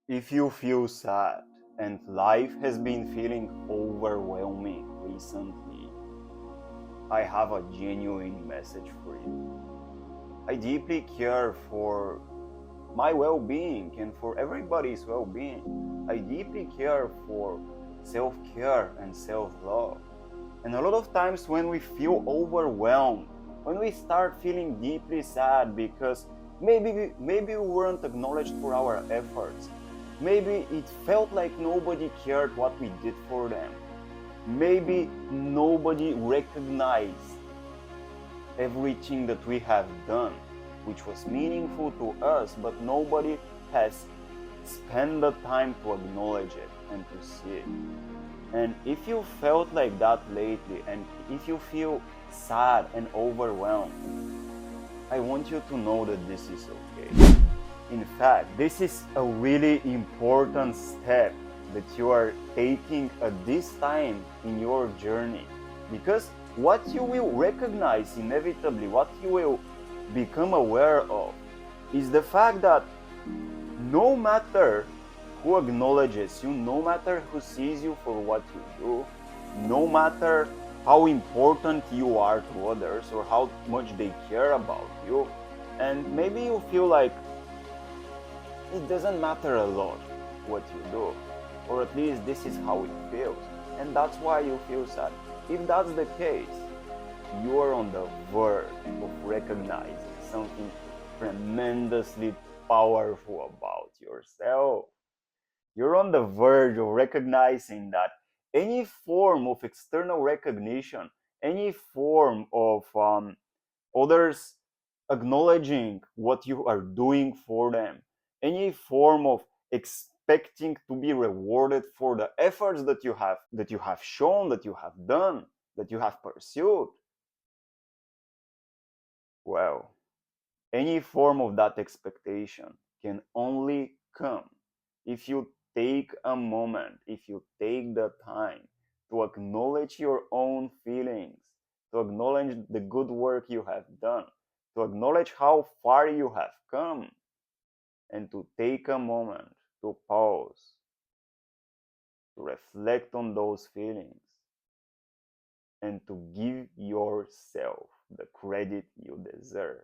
If you feel sad and life has been feeling overwhelming recently, I have a genuine message for you. I deeply care for my well being and for everybody's well being. I deeply care for self care and self love. And a lot of times when we feel overwhelmed, when we start feeling deeply sad because maybe we weren't acknowledged for our efforts, maybe it felt like nobody cared what we did for them, maybe nobody recognized everything that we have done, which was meaningful to us, but nobody has spent the time to acknowledge it and to see it. And if you felt like that lately, and if you feel sad and overwhelmed, I want you to know that this is okay. In fact, this is a really important step that you are taking at this time in your journey. Because what you will recognize inevitably, what you will become aware of, is the fact that no matter who acknowledges you, no matter who sees you for what you do, no matter how important you are to others or how much they care about you, and maybe you feel like it doesn't matter a lot what you do, or at least this is how it feels, and that's why you feel sad. If that's the case, you are on the verge of recognizing something tremendously powerful about yourself. You're on the verge of recognizing that any form of external recognition, any form of others acknowledging what you are doing for them, any form of expecting to be rewarded for the efforts that you have shown, that you have done, that you have pursued, well, any form of that expectation can only come if you take a moment, if you take the time to acknowledge your own feelings, to acknowledge the good work you have done, to acknowledge how far you have come, and to take a moment to pause, to reflect on those feelings, and to give yourself the credit you deserve.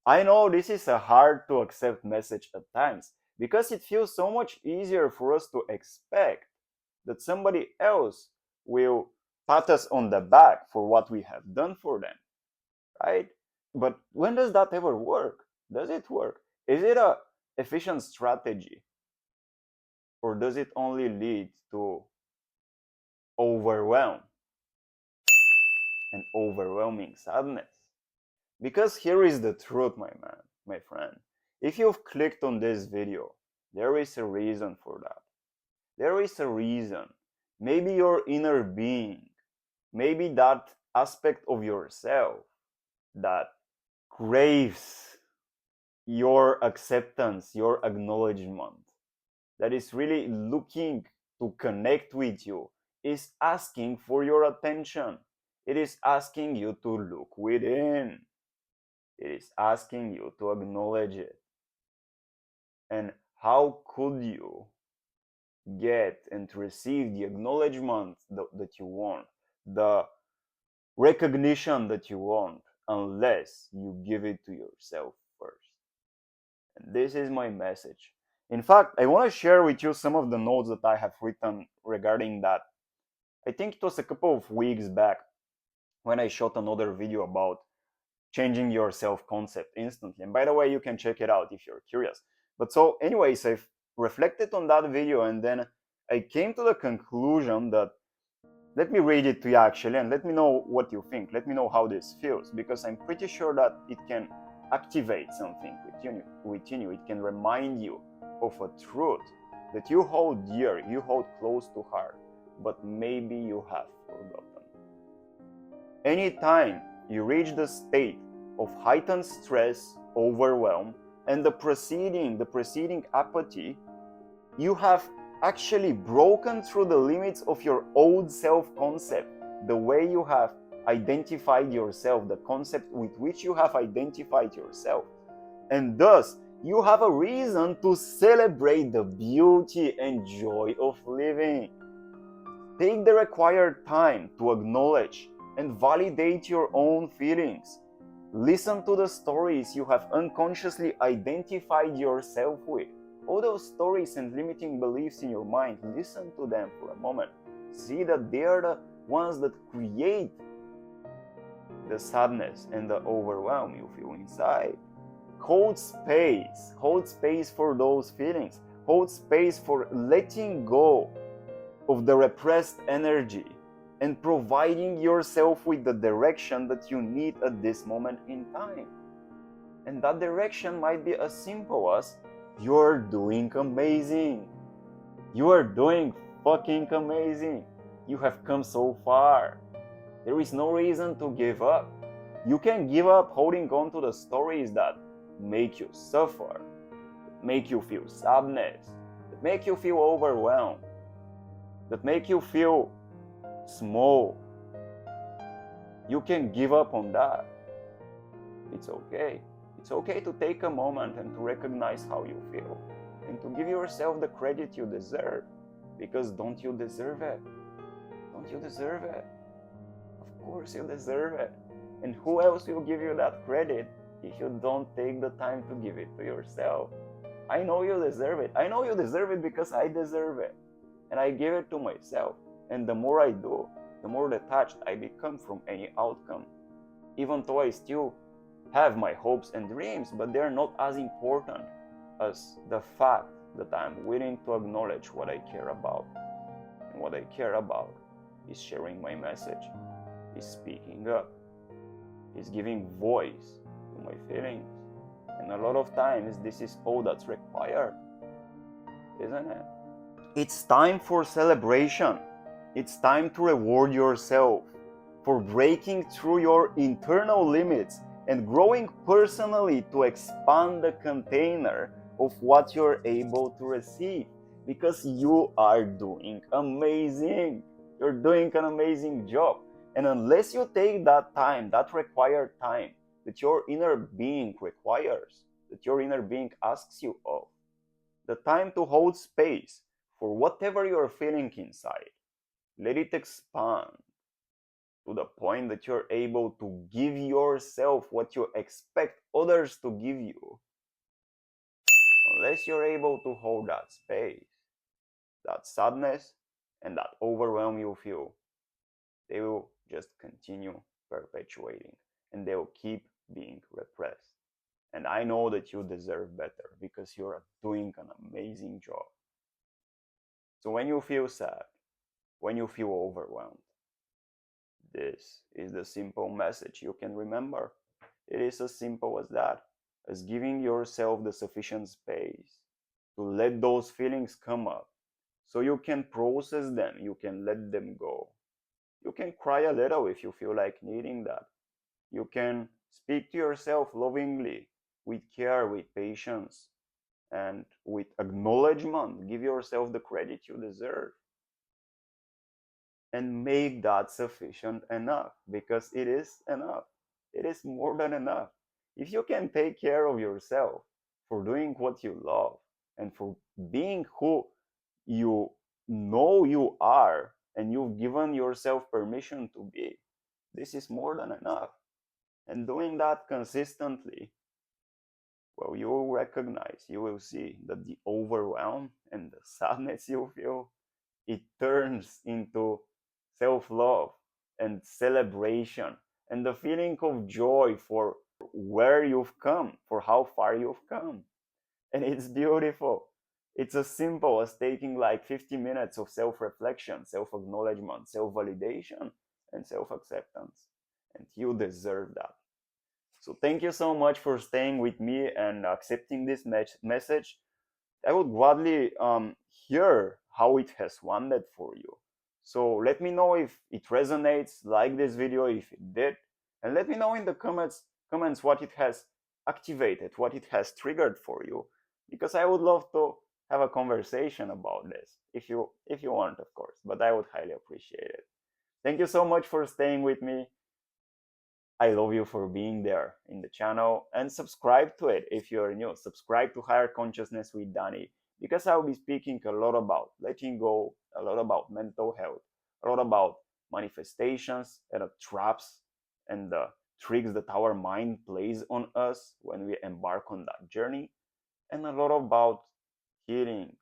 I know this is a hard to accept message at times because it feels so much easier for us to expect that somebody else will pat us on the back for what we have done for them, right? But when does that ever work? Does it work? Is it a efficient strategy, or does it only lead to overwhelm and overwhelming sadness? Because here is the truth, my man, my friend. If you've clicked on this video, there is a reason for that. There is a reason. Maybe your inner being, maybe that aspect of yourself that craves your acceptance, your acknowledgement, that is really looking to connect with you, is asking for your attention. It is asking you to look within. It is asking you to acknowledge it. And how could you get and receive the acknowledgement that you want, the recognition that you want, unless you give it to yourself first? And this is my message. In fact, I want to share with you some of the notes that I have written regarding that. I think it was a couple of weeks back when I shot another video about changing your self-concept instantly. And by the way, you can check it out if you're curious. But so anyways, I've reflected on that video, and then I came to the conclusion that, let me read it to you actually, and let me know what you think. Let me know how this feels, because I'm pretty sure that it can activate something within you. It can remind you of a truth that you hold dear, you hold close to heart, but maybe you have forgotten. Anytime you reach the state of heightened stress, overwhelm, and the preceding apathy, you have actually broken through the limits of your old self-concept, the way you have identified yourself, the concept with which you have identified yourself. And thus, You have a reason to celebrate the beauty and joy of living. Take the required time to acknowledge and validate your own feelings. Listen to the stories you have unconsciously identified yourself with. All those stories and limiting beliefs in your mind, listen to them for a moment. See that they are the ones that create the sadness and the overwhelm you feel inside. Hold space for those feelings. Hold space for letting go of the repressed energy and providing yourself with the direction that you need at this moment in time. And that direction might be as simple as you're doing amazing. You are doing fucking amazing. You have come so far. There is no reason to give up. You can give up holding on to the stories that make you suffer, that make you feel sadness, that make you feel overwhelmed, that make you feel small. You can give up on that. It's okay. It's okay to take a moment and to recognize how you feel and to give yourself the credit you deserve. Because don't you deserve it? Don't you deserve it? Of course you deserve it. And who else will give you that credit if you don't take the time to give it to yourself? I know you deserve it. I know you deserve it because I deserve it. And I give it to myself. And the more I do, the more detached I become from any outcome. Even though I still have my hopes and dreams, but they're not as important as the fact that I'm willing to acknowledge what I care about. And what I care about is sharing my message, is speaking up, is giving voice to my feelings. And a lot of times this is all that's required, isn't it? It's time for celebration. It's time to reward yourself for breaking through your internal limits and growing personally to expand the container of what you're able to receive. Because you are doing amazing. You're doing an amazing job. And unless you take that time, that required time that your inner being requires, that your inner being asks you of, the time to hold space for whatever you're feeling inside, let it expand to the point that you're able to give yourself what you expect others to give you. Unless you're able to hold that space, that sadness and that overwhelm you feel, they will just continue perpetuating and they will keep being repressed. And I know that you deserve better because you're doing an amazing job. So when you feel sad, when you feel overwhelmed, this is the simple message you can remember. It is as simple as that, as giving yourself the sufficient space to let those feelings come up so you can process them, you can let them go. You can cry a little if you feel like needing that. You can speak to yourself lovingly, with care, with patience, and with acknowledgement. Give yourself the credit you deserve. And make that sufficient enough, because it is enough. It is more than enough. If you can take care of yourself for doing what you love and for being who you know you are and you've given yourself permission to be, this is more than enough. And doing that consistently, well, you will recognize, you will see that the overwhelm and the sadness you feel, it turns into self-love and celebration and the feeling of joy for where you've come, for how far you've come. And it's beautiful. It's as simple as taking like 50 minutes of self-reflection, self-acknowledgement, self-validation, and self-acceptance. And you deserve that. So thank you so much for staying with me and accepting this message. I would gladly hear how it has landed for you. So let me know if it resonates, like this video if it did, and let me know in the comments what it has activated, what it has triggered for you, because I would love to have a conversation about this if you want, of course, but I would highly appreciate it. Thank you so much for staying with me. I love you for being there in the channel, and subscribe to it if you're new. Subscribe to Higher Consciousness with Dani, because I'll be speaking a lot about letting go, a lot about mental health, a lot about manifestations and the traps and the tricks that our mind plays on us when we embark on that journey, and a lot about healing,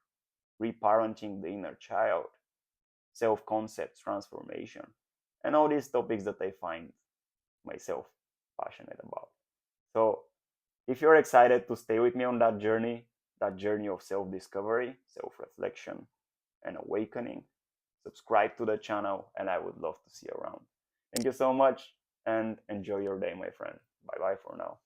reparenting the inner child, self concept transformation, and all these topics that I find myself passionate about. So, if you're excited to stay with me on that journey of self discovery, self reflection, and awakening, subscribe to the channel, and I would love to see you around. Thank you so much, and enjoy your day, my friend. Bye bye for now.